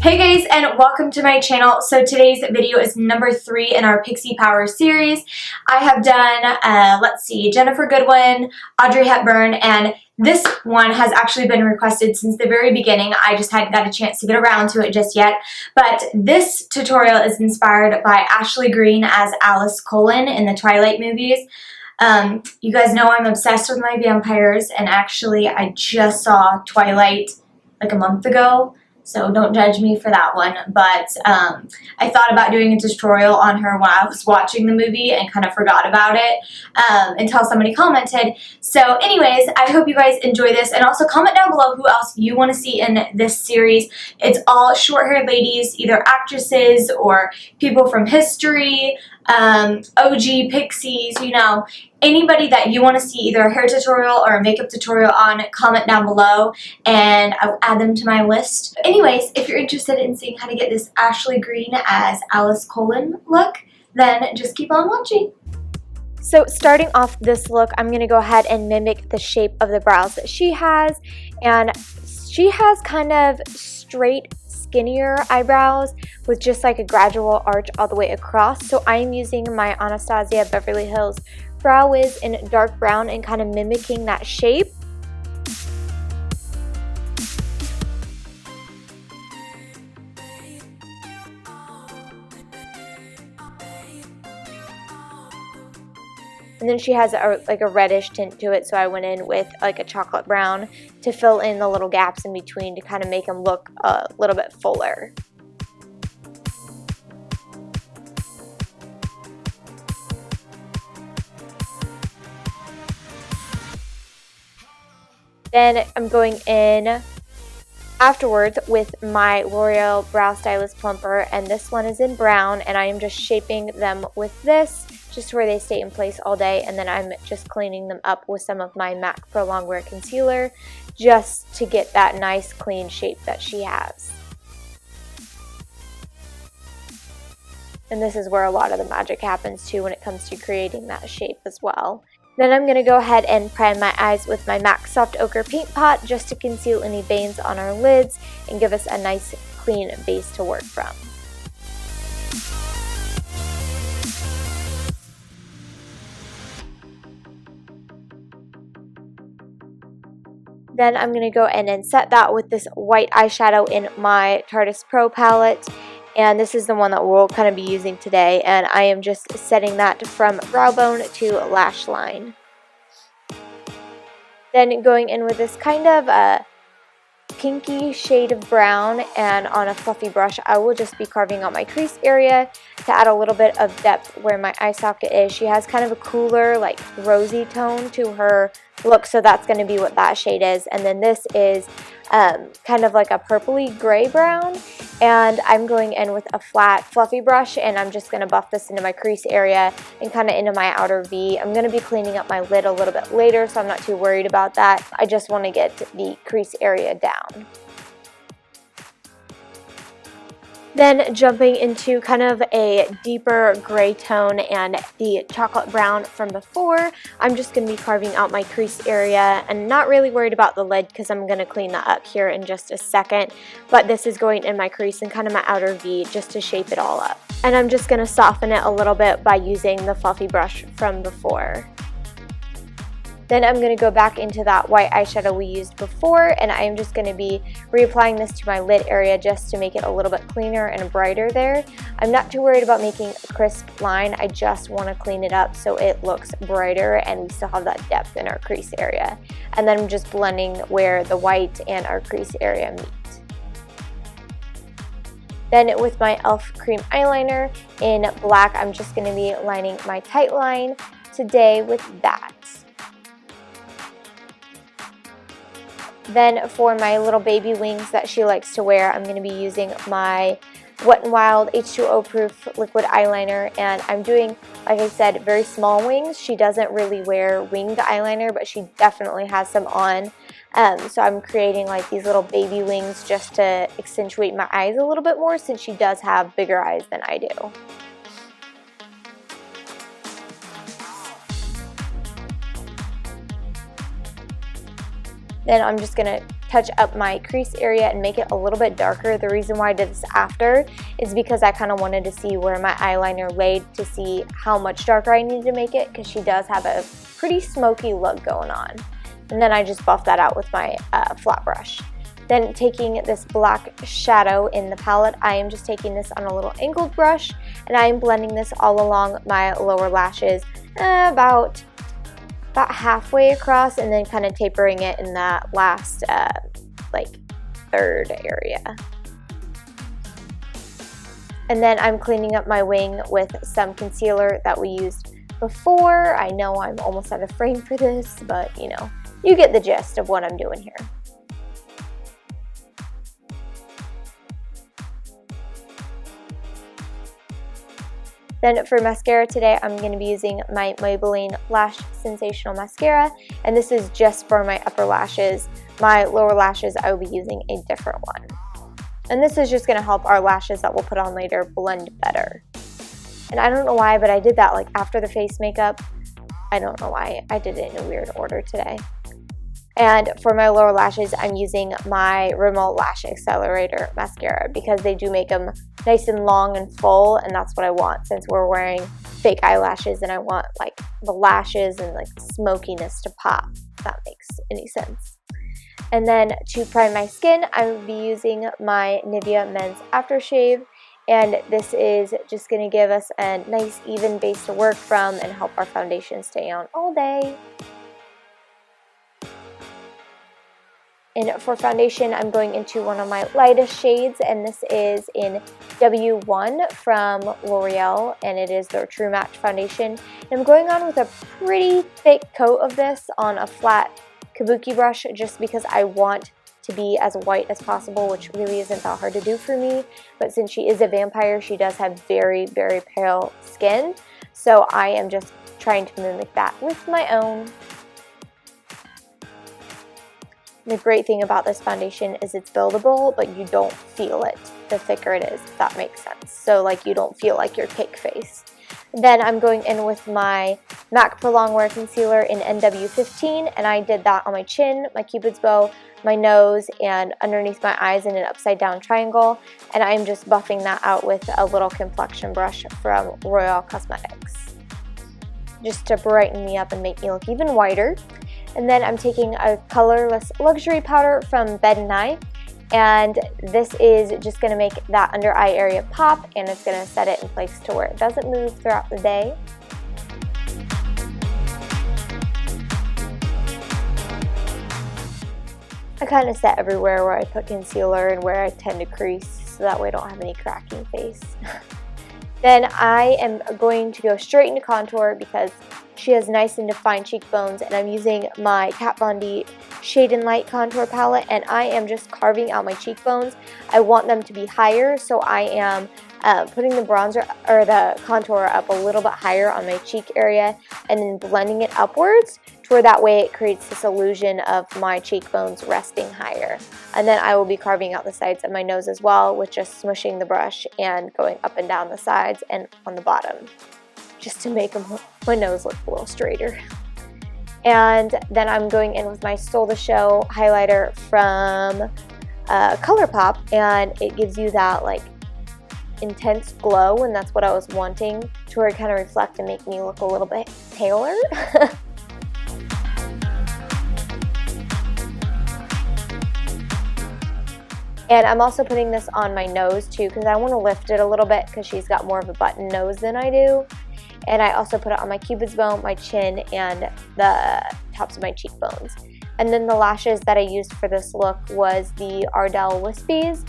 Hey guys, and welcome to my channel. So today's video is number 3 in our Pixie Power series. I have done, let's see, Jennifer Goodwin, Audrey Hepburn, and this one has actually been requested since the very beginning. I just hadn't got a chance to get around to it just yet. But this tutorial is inspired by Ashley Greene as Alice Cullen in the Twilight movies. You guys know I'm obsessed with my vampires, and actually I just saw Twilight like a month ago. So don't judge me for that one, but I thought about doing a tutorial on her when I was watching the movie and kind of forgot about it until somebody commented. So anyways, I hope you guys enjoy this, and also comment down below who else you want to see in this series. It's all short-haired ladies, either actresses or people from history, OG pixies, you know. Anybody that you want to see either a hair tutorial or a makeup tutorial on, comment down below and I'll add them to my list. Anyways, if you're interested in seeing how to get this Ashley Greene as Alice Cullen look, then just keep on watching. So starting off this look, I'm going to go ahead and mimic the shape of the brows that she has. And she has kind of straight, skinnier eyebrows with just like a gradual arch all the way across. So I'm using my Anastasia Beverly Hills Brow Wiz in dark brown and kind of mimicking that shape. And then she has like a reddish tint to it, so I went in with like a chocolate brown to fill in the little gaps in between to kind of make them look a little bit fuller. Then I'm going in afterwards with my L'Oreal Brow Stylist Plumper, and this one is in brown, and I am just shaping them with this just where they stay in place all day, and then I'm just cleaning them up with some of my MAC Pro Longwear Concealer just to get that nice clean shape that she has. And this is where a lot of the magic happens too when it comes to creating that shape as well. Then I'm going to go ahead and prime my eyes with my MAC Soft Ochre Paint Pot just to conceal any veins on our lids and give us a nice clean base to work from. Then I'm going to go in and set that with this white eyeshadow in my Tarte Pro palette. And this is the one that we'll kind of be using today, and I am just setting that from brow bone to lash line. Then going in with this kind of a pinky shade of brown, and on a fluffy brush I will just be carving out my crease area to add a little bit of depth where my eye socket is. She has kind of a cooler, like rosy tone to her look, so that's going to be what that shade is. And then this is kind of like a purpley gray brown, and I'm going in with a flat fluffy brush, and I'm just going to buff this into my crease area and kind of into my outer V. I'm going to be cleaning up my lid a little bit later, so I'm not too worried about that. I just want to get the crease area down. Then jumping into kind of a deeper gray tone and the chocolate brown from before, I'm just going to be carving out my crease area and not really worried about the lid because I'm going to clean that up here in just a second. But this is going in my crease and kind of my outer V just to shape it all up. And I'm just going to soften it a little bit by using the fluffy brush from before. Then I'm going to go back into that white eyeshadow we used before, and I am just going to be reapplying this to my lid area just to make it a little bit cleaner and brighter there. I'm not too worried about making a crisp line, I just want to clean it up so it looks brighter and we still have that depth in our crease area. And then I'm just blending where the white and our crease area meet. Then with my e.l.f. cream eyeliner in black, I'm just going to be lining my tight line today with that. Then for my little baby wings that she likes to wear, I'm going to be using my Wet n Wild H2O proof liquid eyeliner, and I'm doing, like I said, very small wings. She doesn't really wear winged eyeliner, but she definitely has some on. So I'm creating like these little baby wings just to accentuate my eyes a little bit more, since she does have bigger eyes than I do. Then I'm just going to touch up my crease area and make it a little bit darker. The reason why I did this after is because I kind of wanted to see where my eyeliner laid to see how much darker I needed to make it, because she does have a pretty smoky look going on. And then I just buffed that out with my flat brush. Then taking this black shadow in the palette, I am just taking this on a little angled brush, and I am blending this all along my lower lashes about halfway across, and then kind of tapering it in that last like third area. And then I'm cleaning up my wing with some concealer that we used before. I know I'm almost out of frame for this, but you know, you get the gist of what I'm doing here. Then for mascara today, I'm going to be using my Maybelline Lash Sensational Mascara, and this is just for my upper lashes. My lower lashes, I will be using a different one. And this is just going to help our lashes that we'll put on later blend better. And I don't know why, but I did that like after the face makeup. I don't know why. I did it in a weird order today. And for my lower lashes, I'm using my Rimmel Lash Accelerator Mascara because they do make them nice and long and full, and that's what I want since we're wearing fake eyelashes, and I want like the lashes and like the smokiness to pop, if that makes any sense. And then to prime my skin, I will be using my Nivea Men's Aftershave, and this is just going to give us a nice even base to work from and help our foundation stay on all day. And for foundation, I'm going into one of my lightest shades, and this is in W1 from L'Oreal, and it is their True Match foundation. And I'm going on with a pretty thick coat of this on a flat kabuki brush just because I want to be as white as possible, which really isn't that hard to do for me. But since she is a vampire, she does have very, very pale skin. So I am just trying to mimic that with my own. The great thing about this foundation is it's buildable, but you don't feel it the thicker it is, if that makes sense. So like you don't feel like your cake face. Then I'm going in with my MAC Pro Longwear Concealer in NW15, and I did that on my chin, my cupid's bow, my nose, and underneath my eyes in an upside down triangle. And I'm just buffing that out with a little complexion brush from Royal Cosmetics, just to brighten me up and make me look even whiter. And then I'm taking a colorless luxury powder from Bed & Eye, and this is just going to make that under eye area pop, and it's going to set it in place to where it doesn't move throughout the day. I kind of set everywhere where I put concealer and where I tend to crease, so that way I don't have any cracking face. Then I am going to go straight into contour because she has nice and defined cheekbones, and I'm using my Kat Von D Shade and Light contour palette, and I am just carving out my cheekbones. I want them to be higher, so I am putting the bronzer or the contour up a little bit higher on my cheek area and then blending it upwards to where that way it creates this illusion of my cheekbones resting higher. And then I will be carving out the sides of my nose as well with just smushing the brush and going up and down the sides and on the bottom, just to make my nose look a little straighter. And then I'm going in with my Stole the Show highlighter from Colorpop, and it gives you that like intense glow, and that's what I was wanting, to where it kind of reflect and make me look a little bit paler. And I'm also putting this on my nose too because I want to lift it a little bit because she's got more of a button nose than I do. And I also put it on my cupid's bow, my chin, and the tops of my cheekbones. And then the lashes that I used for this look was the Ardelle Wispies.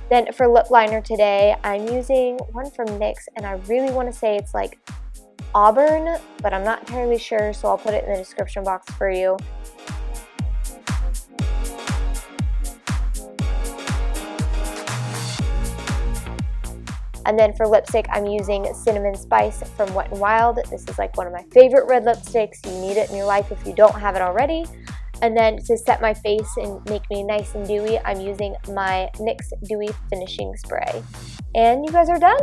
Then for lip liner today, I'm using one from NYX, and I really want to say it's like Auburn, but I'm not entirely sure, so I'll put it in the description box for you. And then for lipstick, I'm using Cinnamon Spice from Wet n Wild. This is like one of my favorite red lipsticks. You need it in your life if you don't have it already. And then to set my face and make me nice and dewy, I'm using my NYX Dewy Finishing Spray. And you guys are done.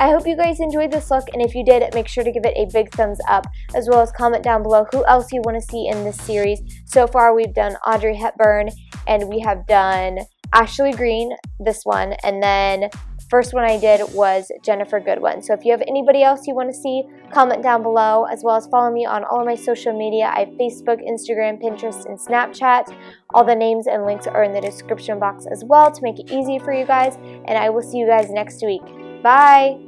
I hope you guys enjoyed this look, and if you did, make sure to give it a big thumbs up, as well as comment down below who else you want to see in this series. So far, we've done Audrey Hepburn, and we have done Ashley Green, this one, and then first one I did was Jennifer Goodwin. So if you have anybody else you want to see, comment down below, as well as follow me on all of my social media. I have Facebook, Instagram, Pinterest, and Snapchat. All the names and links are in the description box as well to make it easy for you guys, and I will see you guys next week. Bye!